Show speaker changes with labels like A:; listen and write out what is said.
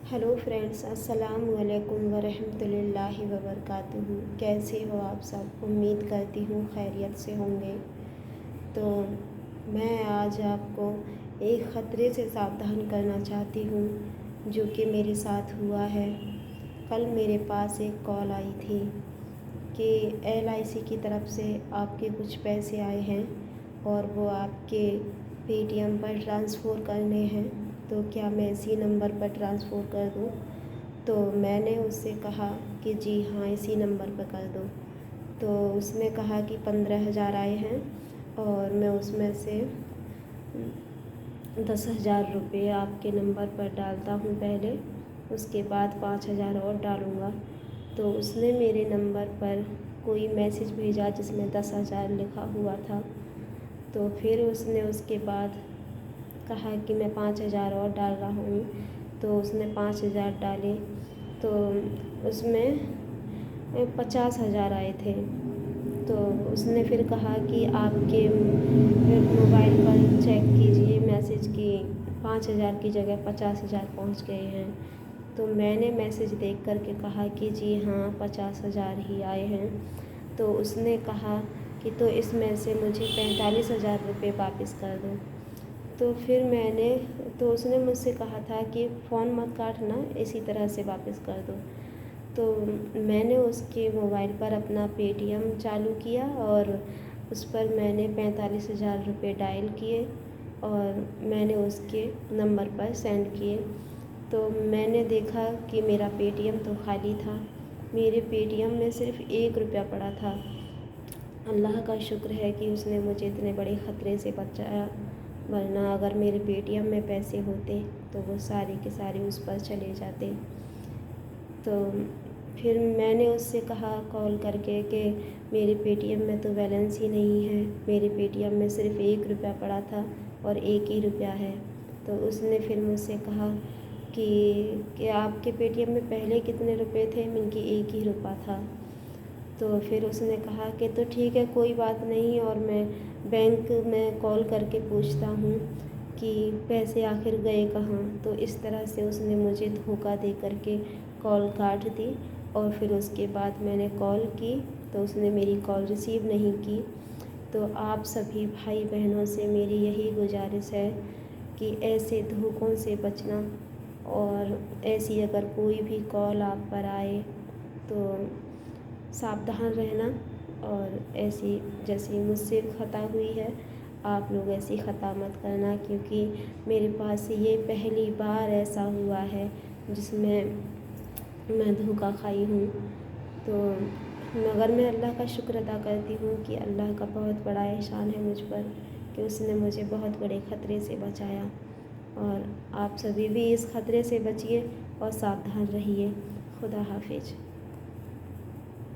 A: Hello friends, अस्सलाम वालेकुम वरहमतुल्लाहि वबरकातुहू। कैसे हो आप सब? उम्मीद करती हूँ खैरियत से होंगे। तो मैं आज आपको एक ख़तरे से सावधान करना चाहती हूँ जो कि मेरे साथ हुआ है। कल मेरे पास एक कॉल आई थी कि LIC की तरफ से आपके कुछ पैसे आए हैं और वो आपके पेटीएम पर ट्रांसफ़र करने हैं, तो क्या मैं इसी नंबर पर ट्रांसफ़र कर दूँ? तो मैंने उससे कहा कि जी हाँ, इसी नंबर पर कर दो। तो उसने कहा कि 15,000 आए हैं और मैं उसमें से 10,000 रुपये आपके नंबर पर डालता हूँ पहले, उसके बाद 5,000 और डालूँगा। तो उसने मेरे नंबर पर कोई मैसेज भेजा जिसमें 10,000 लिखा हुआ था। तो फिर उसने उसके बाद कहा कि मैं 5,000 और डाल रहा हूँ। तो उसने 5,000 डाले तो उसमें 50,000 आए थे। तो उसने फिर कहा कि आपके मोबाइल पर चेक कीजिए मैसेज कि 5,000 की जगह 50,000 पहुँच गए हैं। तो मैंने मैसेज देख कर के कहा कि जी हाँ, 50,000 ही आए हैं। तो उसने कहा कि तो इसमें से मुझे 45,000 रुपये वापस कर दो। तो फिर तो उसने मुझसे कहा था कि फ़ोन मत काटना, इसी तरह से वापस कर दो। तो मैंने उसके मोबाइल पर अपना पेटीएम चालू किया और उस पर मैंने 45,000 रुपये डायल किए और मैंने उसके नंबर पर सेंड किए। तो मैंने देखा कि मेरा पेटीएम तो खाली था। मेरे पेटीएम में सिर्फ़ 1 रुपया पड़ा था। अल्लाह का शुक्र है कि उसने मुझे इतने बड़े ख़तरे से बचाया, वरना अगर मेरे पेटीएम में पैसे होते तो वो सारे के सारे उस पर चले जाते। तो फिर मैंने उससे कहा कॉल करके कि मेरे पेटीएम में तो बैलेंस ही नहीं है, मेरे पेटीएम में सिर्फ़ 1 रुपया पड़ा था और 1 ही रुपया है। तो उसने फिर मुझसे कहा कि आपके पेटीएम में पहले कितने रुपए थे? मैंने कि 1 ही रुपया था। तो फिर उसने कहा कि तो ठीक है, कोई बात नहीं, और मैं बैंक में कॉल करके पूछता हूँ कि पैसे आखिर गए कहाँ। तो इस तरह से उसने मुझे धोखा दे करके कॉल काट दी और फिर उसके बाद मैंने कॉल की तो उसने मेरी कॉल रिसीव नहीं की। तो आप सभी भाई बहनों से मेरी यही गुजारिश है कि ऐसे धोखों से बचना, और ऐसी अगर कोई भी कॉल आप पर आए तो सावधान रहना। और ऐसी जैसी मुझसे ख़ता हुई है, आप लोग ऐसी ख़ता मत करना, क्योंकि मेरे पास ये पहली बार ऐसा हुआ है जिसमें मैं धोखा खाई हूँ। तो मगर मैं अल्लाह का शुक्र अदा करती हूँ कि अल्लाह का बहुत बड़ा एहसान है मुझ पर कि उसने मुझे बहुत बड़े ख़तरे से बचाया। और आप सभी भी इस ख़तरे से बचिए और सावधान रहिए। खुदा हाफिज।